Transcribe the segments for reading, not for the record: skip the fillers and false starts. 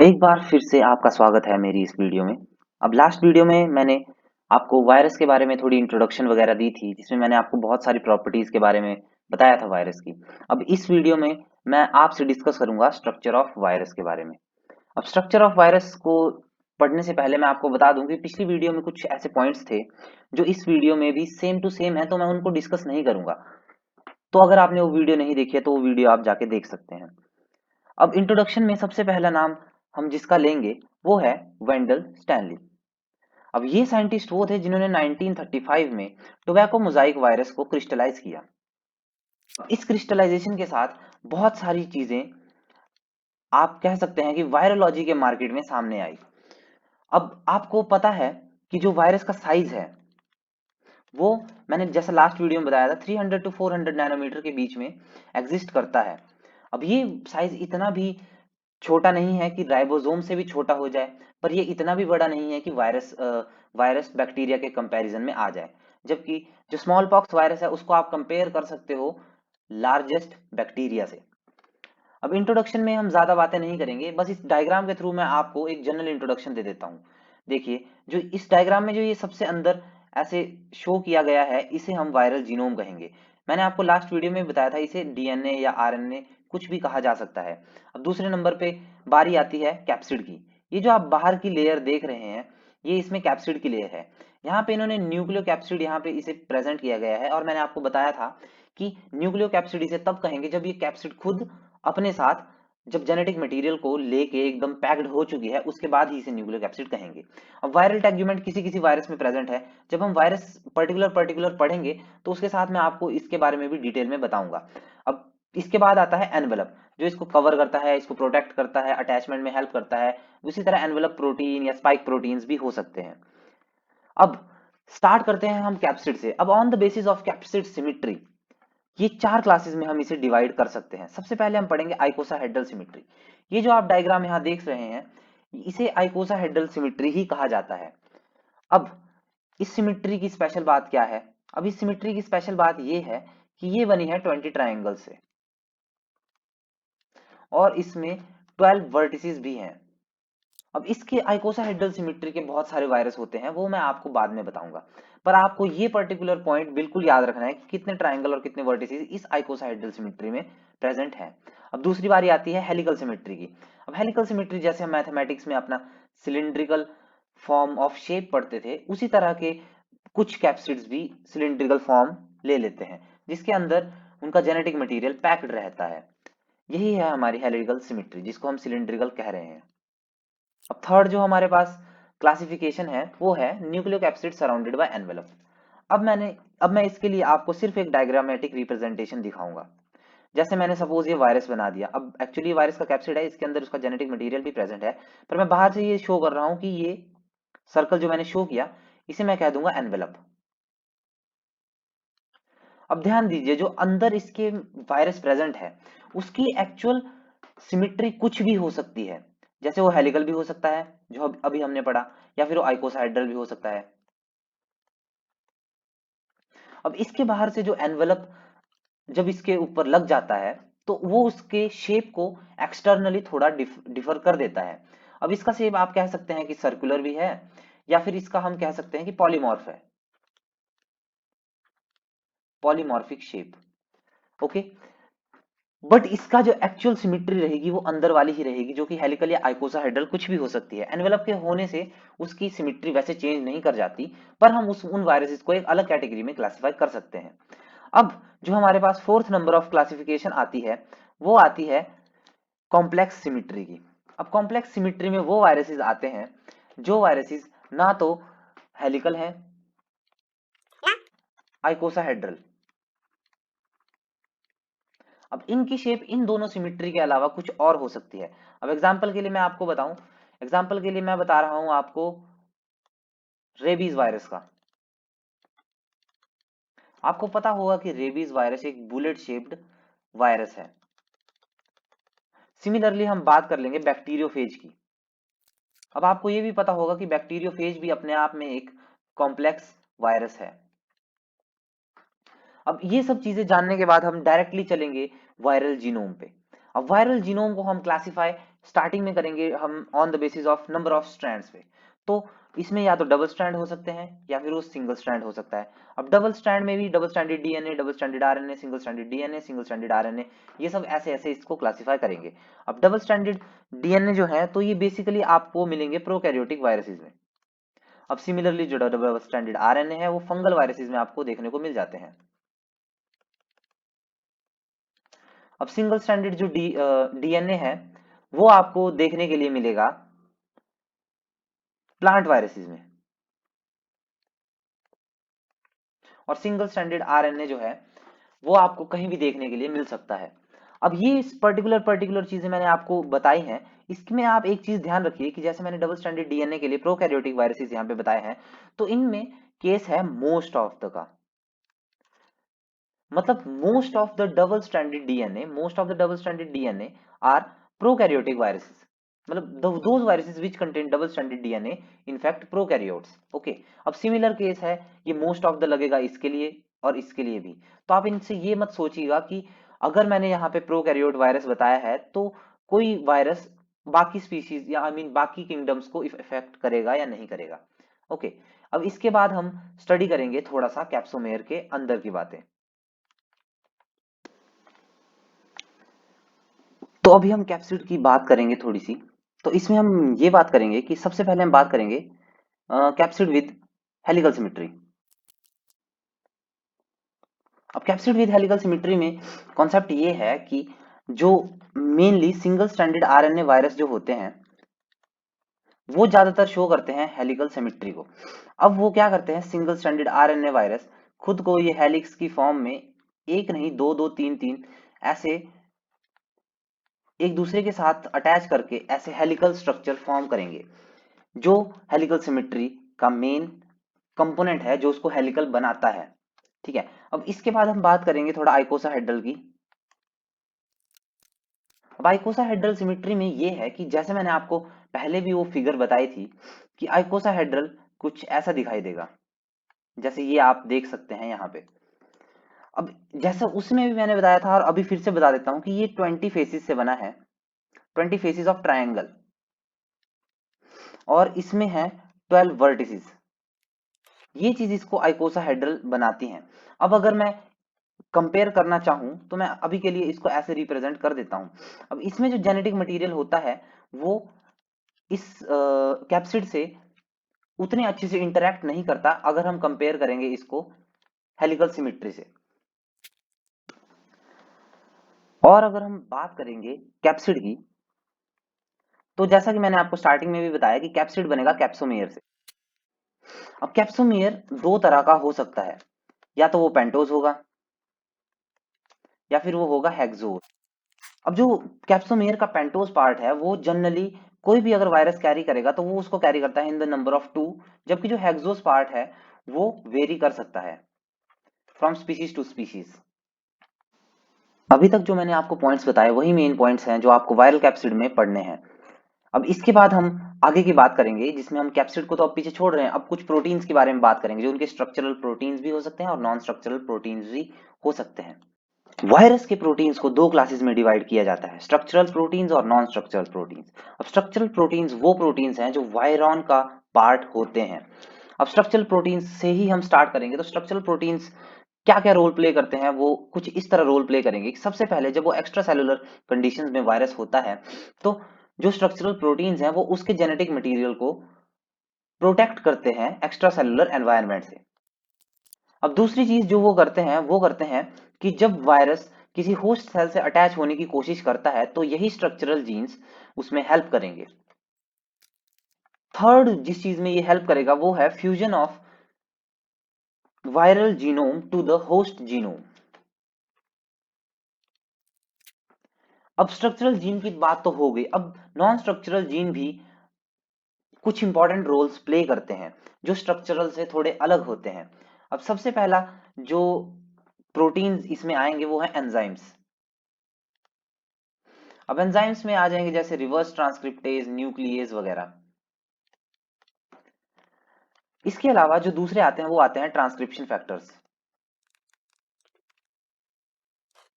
एक बार फिर से आपका स्वागत है मेरी इस वीडियो में। अब लास्ट वीडियो में मैंने आपको वायरस के बारे में थोड़ी इंट्रोडक्शन वगैरह दी थी, जिसमें मैंने आपको बहुत सारी प्रॉपर्टीज के बारे में बताया था वायरस की। अब इस वीडियो में मैं आपसे डिस्कस करूंगा स्ट्रक्चर ऑफ वायरस के बारे में। अब स्ट्रक्चर ऑफ वायरस को पढ़ने से पहले मैं आपको बता दूं कि पिछली वीडियो में कुछ ऐसे पॉइंट्स थे जो इस वीडियो में भी सेम टू सेम है, तो मैं उनको डिस्कस नहीं करूंगा। तो अगर आपने वो वीडियो नहीं देखी है तो वो वीडियो आप जाके देख सकते हैं। अब इंट्रोडक्शन में सबसे पहला नाम हम जिसका लेंगे वो है वेंडल स्टैनली। अब ये साइंटिस्ट वो थे जिन्होंने 1935 में टोबैको मोजाइक वायरस को क्रिस्टलाइज किया। इस क्रिस्टलाइजेशन के साथ बहुत सारी चीजें आप कह सकते हैं कि वायरोलॉजी के मार्केट में सामने आई। अब आपको पता है कि जो वायरस का साइज है वो मैंने जैसा लास्ट वीडियो में बताया था 300 टू 400 नैनोमीटर के बीच में एग्जिस्ट करता है। अब ये साइज इतना भी छोटा नहीं है कि राइबोसोम से भी छोटा हो जाए, पर ये इतना भी बड़ा नहीं है कि वायरस बैक्टीरिया के कंपैरिजन में आ जाए। जबकि जो स्मॉल पॉक्स वायरस है उसको आप कंपेयर कर सकते हो लार्जेस्ट बैक्टीरिया से। अब इंट्रोडक्शन में हम ज्यादा बातें नहीं करेंगे, बस इस डायग्राम के थ्रू मैं आपको एक जनरल इंट्रोडक्शन दे देता हूँ। देखिए, जो इस डायग्राम में जो ये सबसे अंदर ऐसे शो किया गया है इसे हम वायरल जीनोम कहेंगे। मैंने आपको लास्ट वीडियो में बताया था इसे डीएनए या आरएनए कुछ भी कहा जा सकता है। अब दूसरे नंबर पे बारी आती है कैप्सिड की। ये जो आप बाहर की लेयर देख रहे हैं ये इसमें कैप्सिड की लेयर है। यहाँ पे इन्होंने न्यूक्लियो कैप्सिड यहाँ पे इसे प्रेजेंट किया गया है, और मैंने आपको बताया था कि न्यूक्लियो कैप्सिड इसे तब कहेंगे जब ये कैप्सिड खुद अपने साथ जब जेनेटिक मटेरियल को लेके एकदम पैक्ड हो चुकी है उसके बाद ही इसे न्यूक्लिक एसिड कहेंगे। अब वायरल टैगमेंट किसी किसी वायरस में प्रेजेंट है। जब हम वायरस पर्टिकुलर पढ़ेंगे तो उसके साथ मैं आपको इसके बारे में भी डिटेल में बताऊंगा। अब इसके बाद आता है एनवेलप, जो इसको कवर करता है, इसको प्रोटेक्ट करता है, अटैचमेंट में हेल्प करता है। उसी तरह एनवेलप प्रोटीन या स्पाइक प्रोटीन्स भी हो सकते हैं। अब स्टार्ट करते हैं हम कैप्सिड से। अब on the basis of capsid symmetry ये चार क्लासेस में हम इसे डिवाइड कर सकते हैं। सबसे पहले हम पढ़ेंगे आइकोसाहेड्रल सिमिट्री। ये जो आप डायग्राम यहाँ देख रहे हैं इसे आइकोसाहेड्रल सिमिट्री ही कहा जाता है। अब इस सिमिट्री की स्पेशल बात क्या है? अब इस सिमिट्री की स्पेशल बात ये है कि ये बनी है 20 ट्रायंगल से, और इसमें 12 वर्टिसेस भी हैं। अब इसके आइकोसाहेड्रल सिमिट्री के बहुत सारे वायरस होते हैं, वो मैं आपको बाद में बताऊंगा। पर आपको ये पर्टिकुलर पॉइंट बिल्कुल याद रखना है कि कितने ट्रायंगल और कितने वर्टिसेस इस आइकोसाहेड्रल सिमिट्री में प्रेजेंट है। अब दूसरी बारी आती है हेलिकल सिमिट्री की। अब हेलिकल सिमिट्री जैसे हम मैथमेटिक्स में अपना सिलिंड्रिकल फॉर्म ऑफ शेप पढ़ते थे, उसी तरह के कुछ कैप्सिड्स भी सिलिंड्रिकल फॉर्म ले लेते हैं, जिसके अंदर उनका जेनेटिक मटेरियल पैक्ड रहता है। यही है हमारी हेलिकल सिमिट्री, जिसको हम सिलिंड्रिकल कह रहे हैं। अब थर्ड जो हमारे पास क्लासिफिकेशन है वो है nucleo capsid surrounded by envelope. अब मैं इसके लिए आपको सिर्फ एक डायग्रामेटिक रिप्रेजेंटेशन दिखाऊंगा। जैसे मैंने सपोज ये वायरस बना दिया। अब एक्चुअली वायरस का कैप्सिड है, इसके अंदर उसका जेनेटिक मटेरियल भी प्रेजेंट है, पर मैं बाहर से ये शो कर रहा हूं कि ये सर्कल जो मैंने शो किया इसे मैं कह दूंगा एनवेलप। अब ध्यान दीजिए, जो अंदर इसके वायरस प्रेजेंट है उसकी एक्चुअल सिमिट्री कुछ भी हो सकती है। जैसे वो हेलिकल भी हो सकता है जो अभी हमने पढ़ा, या फिर वो आइकोसाहेड्रल भी हो सकता है। अब इसके बाहर से जो एनवेलप जब इसके ऊपर लग जाता है तो वो उसके शेप को एक्सटर्नली थोड़ा डिफर कर देता है। अब इसका शेप आप कह सकते हैं कि सर्कुलर भी है, या फिर इसका हम कह सकते हैं कि पॉलीमॉर्फ है, पॉलीमॉर्फिक शेप। ओके। बट इसका जो एक्चुअल सिमिट्री रहेगी वो अंदर वाली ही रहेगी, जो कि हेलिकल या आइकोसाहेड्रल कुछ भी हो सकती है। एनवेलप के होने से उसकी सिमिट्री वैसे चेंज नहीं कर जाती, पर हम उन वायरसेस को एक अलग कैटेगरी में क्लासिफाई कर सकते हैं। अब जो हमारे पास फोर्थ नंबर ऑफ क्लासिफिकेशन आती है वो आती है कॉम्प्लेक्स सिमिट्री की। अब कॉम्प्लेक्स सिमिट्री में वो वायरसेस आते हैं जो वायरसेस ना तो हेलिकल है, आइकोसाहेड्रल। अब इनकी शेप इन दोनों सिमिट्री के अलावा कुछ और हो सकती है। अब एग्जांपल के लिए मैं आपको बताऊं, एग्जांपल के लिए मैं बता रहा हूं आपको रेबीज वायरस का। आपको पता होगा कि रेबीज वायरस एक बुलेट शेप्ड वायरस है। सिमिलरली हम बात कर लेंगे बैक्टीरियोफेज की। अब आपको यह भी पता होगा कि बैक्टीरियोफेज भी अपने आप में एक कॉम्प्लेक्स वायरस है। अब ये सब चीजें जानने के बाद हम डायरेक्टली चलेंगे वायरल जीनोम पे। अब वायरल जीनोम को हम क्लासिफाई स्टार्टिंग में करेंगे हम on the basis of number of strands पे। तो इसमें या तो डबल स्ट्रैंड हो सकते हैं या फिर वो सिंगल स्ट्रैंड हो सकता है। अब डबल स्ट्रैंड में भी double stranded DNA, double stranded RNA, single stranded DNA, single stranded RNA, ये सब ऐसे ऐसे इसको क्लासिफाई करेंगे। अब डबल स्ट्रैंडेड डीएनए जो है तो ये बेसिकली आपको मिलेंगे प्रोकैरियोटिक वायरसेस में। अब सिमिलरली जो डबल स्ट्रैंडेड आरएनए है वो फंगल वायरसेस में आपको देखने को मिल जाते हैं। अब सिंगल स्ट्रैंडेड जो डीएनए है वो आपको देखने के लिए मिलेगा प्लांट वायरसेस में, और सिंगल स्ट्रैंडेड आरएनए जो है वो आपको कहीं भी देखने के लिए मिल सकता है। अब ये पर्टिकुलर चीजें मैंने आपको बताई हैं, इसमें आप एक चीज ध्यान रखिए कि जैसे मैंने डबल स्ट्रैंडेड डीएनए के लिए प्रोकैरियोटिक वायरसेस यहाँ पे बताए हैं, तो इनमें केस है मोस्ट ऑफ द का, मतलब most of the double stranded DNA are prokaryotic viruses, मतलब those viruses which contain double stranded DNA in fact prokaryotes. Okay, अब सिमिलर केस है, ये मोस्ट ऑफ द लगेगा इसके लिए और इसके लिए भी। तो आप इनसे ये मत सोचिएगा कि अगर मैंने यहाँ पे प्रोकैरियोट वायरस बताया है तो कोई वायरस बाकी स्पीशीज या बाकी किंगडम्स को इफेक्ट करेगा या नहीं करेगा। ओके, अब इसके बाद हम स्टडी करेंगे थोड़ा सा कैप्सोमेयर के अंदर की बातें। तो अभी हम कैप्सिड की बात करेंगे थोड़ी सी। तो इसमें हम ये बात करेंगे कि सबसे पहले हम बात करेंगे कैप्सिड विद हेलिकल सिमेट्री। अब कैप्सिड विद हेलिकल सिमेट्री में कॉन्सेप्ट ये है कि जो mainly single stranded RNA virus जो होते हैं वो ज्यादातर शो करते हैं हेलिकल सिमेट्री को। अब वो क्या करते हैं, सिंगल स्ट्रैंडेड आरएनए वायरस खुद को ये हेलिक्स की फॉर्म में एक नहीं दो दो तीन तीन ऐसे एक दूसरे के साथ अटैच करके ऐसे हेलिकल स्ट्रक्चर फॉर्म करेंगे, जो हेलिकल सिमेट्री का मेन कंपोनेंट है जो उसको हेलिकल बनाता है। ठीक है, अब इसके बाद हम बात करेंगे थोड़ा आइकोसाहेड्रल की। अब आइकोसाहेड्रल सिमेट्री में ये है कि जैसे मैंने आपको पहले भी वो फिगर बताई थी कि आइकोसाहेड्रल कुछ ऐसा दिखाई देगा, जैसे ये आप देख सकते हैं यहाँ पे। अब जैसा उसमें भी मैंने बताया था और अभी फिर से बता देता हूँ कि ये 20 फेसिस से बना है, 20 फेसिस ऑफ ट्रायंगल, और इसमें है 12 वर्टिसेस। ये चीज इसको आइकोसाहेड्रल बनाती हैं। अब अगर मैं कंपेयर करना चाहूं तो मैं अभी के लिए इसको ऐसे रिप्रेजेंट कर देता हूं। अब इसमें जो जेनेटिक मटेरियल होता है वो इस कैप्सिड से उतने अच्छे से इंटरेक्ट नहीं करता अगर हम कंपेयर करेंगे इसको हेलिकल सिमेट्री से। और अगर हम बात करेंगे कैप्सिड की, तो जैसा कि मैंने आपको स्टार्टिंग में भी बताया कि कैप्सिड बनेगा कैप्सोमेयर से। अब कैप्सोमेयर दो तरह का हो सकता है, या तो वो पेंटोज होगा या फिर वो होगा हेक्सोज। अब जो कैप्सोमेयर का पेंटोज पार्ट है वो जनरली कोई भी अगर वायरस कैरी करेगा तो वो उसको कैरी करता है इन द नंबर ऑफ 2, जबकि जो हेक्सोज पार्ट है वो वेरी कर सकता है फ्रॉम स्पीशीज टू स्पीशीज। अभी तक जो मैंने आपको पॉइंट्स बताए वही मेन पॉइंट्स हैं जो आपको वायरल कैप्सिड में पढ़ने हैं। अब इसके बाद हम आगे की बात करेंगे जिसमें हम कैप्सिड को तो अब पीछे छोड़ रहे हैं, अब कुछ प्रोटीन्स के बारे में बात करेंगे जो उनके स्ट्रक्चरल प्रोटीन्स भी हो सकते हैं और नॉन स्ट्रक्चरल प्रोटीन्स भी हो सकते हैं। वायरस के प्रोटीन्स को दो क्लासेस में डिवाइड किया जाता है, स्ट्रक्चरल प्रोटीन्स और नॉन स्ट्रक्चरल प्रोटीन्स। अब स्ट्रक्चरल प्रोटीन्स वो प्रोटीन्स हैं जो वायरॉन का पार्ट होते हैं। अब स्ट्रक्चरल प्रोटीन्स से ही हम स्टार्ट करेंगे। तो स्ट्रक्चरल प्रोटीन्स क्या क्या रोल प्ले करते हैं वो कुछ इस तरह रोल प्ले करेंगे कि सबसे पहले जब वो एक्स्ट्रा सेलुलर कंडीशंस में वायरस होता है तो जो स्ट्रक्चरल प्रोटीन्स हैं वो उसके जेनेटिक मटेरियल को प्रोटेक्ट करते हैं एक्स्ट्रा सेलुलर एनवायरनमेंट से। अब दूसरी चीज जो वो करते हैं कि जब वायरस किसी होस्ट सेल से अटैच होने की कोशिश करता है तो यही स्ट्रक्चरल जीन्स उसमें हेल्प करेंगे। थर्ड जिस चीज में ये हेल्प करेगा वो है fusion of viral genome to the host genome. अब स्ट्रक्चरल जीन की बात तो हो गई, अब नॉन स्ट्रक्चरल जीन भी कुछ इंपॉर्टेंट रोल्स प्ले करते हैं जो स्ट्रक्चरल से थोड़े अलग होते हैं। अब सबसे पहला जो प्रोटीन्स इसमें आएंगे वो है एंजाइम्स। अब एंजाइम्स में आ जाएंगे जैसे रिवर्स ट्रांसक्रिप्टेज, न्यूक्लियेज वगैरह। इसके अलावा जो दूसरे आते हैं वो आते हैं ट्रांसक्रिप्शन फैक्टर्स।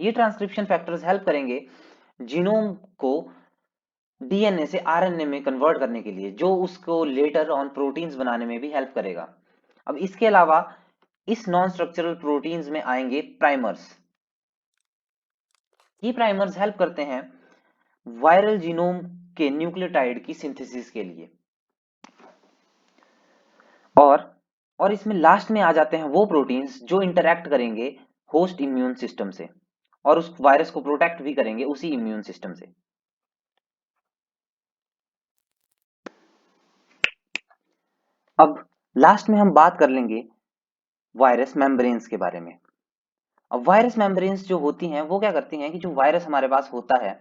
ये ट्रांसक्रिप्शन फैक्टर्स हेल्प करेंगे जीनोम को डीएनए से आरएनए में कन्वर्ट करने के लिए, जो उसको लेटर ऑन प्रोटीन्स बनाने में भी हेल्प करेगा। अब इसके अलावा इस नॉन स्ट्रक्चरल प्रोटीन्स में आएंगे प्राइमर्स। ये प्राइमर्स हेल्प करते हैं वायरल जीनोम के न्यूक्लियोटाइड की सिंथेसिस के लिए। और इसमें लास्ट में आ जाते हैं वो प्रोटीन्स जो इंटरैक्ट करेंगे होस्ट इम्यून सिस्टम से और उस वायरस को प्रोटेक्ट भी करेंगे उसी इम्यून सिस्टम से। अब लास्ट में हम बात कर लेंगे वायरस मेम्ब्रेन्स के बारे में। अब वायरस मेम्ब्रेन्स जो होती हैं वो क्या करती हैं कि जो वायरस हमारे पास होता है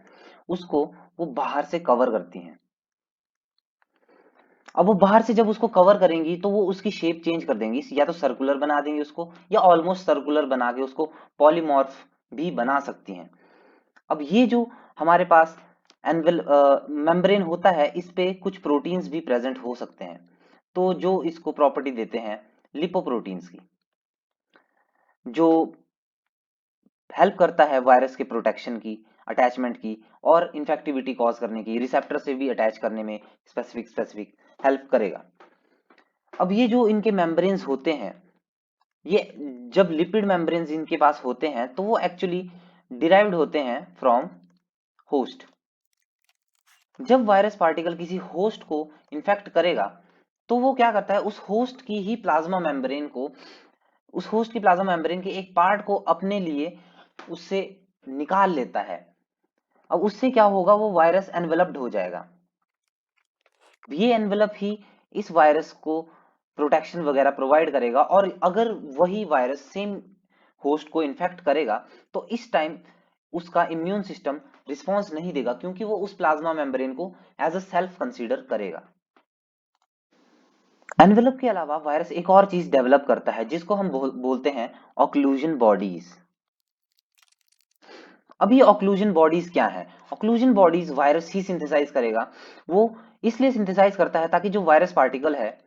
उसको वो बाहर से कवर करती हैं। अब वो बाहर से जब उसको कवर करेंगी तो वो उसकी शेप चेंज कर देंगी, या तो सर्कुलर बना देंगी उसको, या ऑलमोस्ट सर्कुलर बना के उसको पॉलीमॉर्फ भी बना सकती हैं। अब ये जो हमारे पास एनवेल मेम्ब्रेन होता है इस पे कुछ प्रोटीन्स भी प्रेजेंट हो सकते हैं, तो जो इसको प्रॉपर्टी देते हैं लिपोप्रोटीन्स की, जो हेल्प करता है वायरस के प्रोटेक्शन की, अटैचमेंट की और इन्फेक्टिविटी कॉज करने की, रिसेप्टर से भी अटैच करने में स्पेसिफिक हेल्प करेगा। अब ये जो इनके मेम्ब्रेन्स होते हैं, ये जब लिपिड मेम्ब्रेन्स इनके पास होते हैं तो वो एक्चुअली डिराइव्ड होते हैं फ्रॉम होस्ट। जब वायरस पार्टिकल किसी होस्ट को इन्फेक्ट करेगा तो वो क्या करता है, उस होस्ट की ही प्लाज्मा मेम्ब्रेन को, उस होस्ट की प्लाज्मा मेम्ब्रेन के एक पार्ट को अपने लिए उससे निकाल लेता है। अब उससे क्या होगा, वो वायरस एनवेलप्ड हो जाएगा। ये एनवेलप ही इस वायरस को प्रोटेक्शन वगैरह प्रोवाइड करेगा, और अगर वही वायरस सेम होस्ट को इन्फेक्ट करेगा तो इस टाइम उसका इम्यून सिस्टम रिस्पॉन्स नहीं देगा, क्योंकि वो उस प्लाज्मा मेम्ब्रेन को एज अ सेल्फ कंसीडर करेगा। एनवेलप के अलावा वायरस एक और चीज डेवलप करता है जिसको हम बोलते हैं ऑक्लूजन बॉडीज। अब ये ऑक्लूजन बॉडीज क्या है? ऑक्लूजन बॉडीज वायरस ही सिंथेसाइज करेगा। वो इसलिए सिंथेसाइज करता है ताकि जो वायरस पार्टिकल है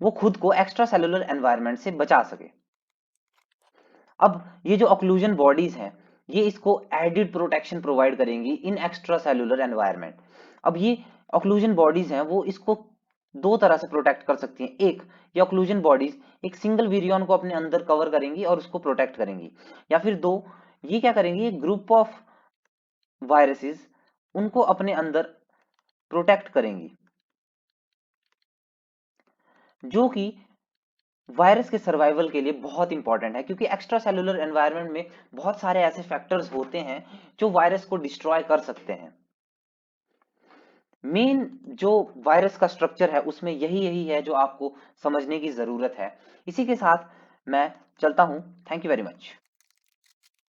वो खुद को एक्स्ट्रा सेलुलर एनवायरनमेंट से बचा सके। अब ये जो ऑक्लूजन बॉडीज हैं ये इसको एडिड प्रोटेक्शन प्रोवाइड करेंगी इन एक्स्ट्रा सेलुलर एनवायरनमेंट। अब ये ऑक्लूजन बॉडीज हैं वो इसको दो तरह से प्रोटेक्ट कर सकती हैं। एक, ये ऑक्लूजन बॉडीज एक सिंगल विरियन को अपने अंदर कवर करेंगी और उसको प्रोटेक्ट करेंगी, या फिर दो, ये क्या करेंगी, ग्रुप ऑफ वायरसेस उनको अपने अंदर प्रोटेक्ट करेंगी, जो कि वायरस के सर्वाइवल के लिए बहुत इंपॉर्टेंट है, क्योंकि एक्स्ट्रा सेलुलर एनवायरनमेंट में बहुत सारे ऐसे फैक्टर्स होते हैं जो वायरस को डिस्ट्रॉय कर सकते हैं। मेन जो वायरस का स्ट्रक्चर है उसमें यही यही है जो आपको समझने की जरूरत है। इसी के साथ मैं चलता हूं। Thank you very much.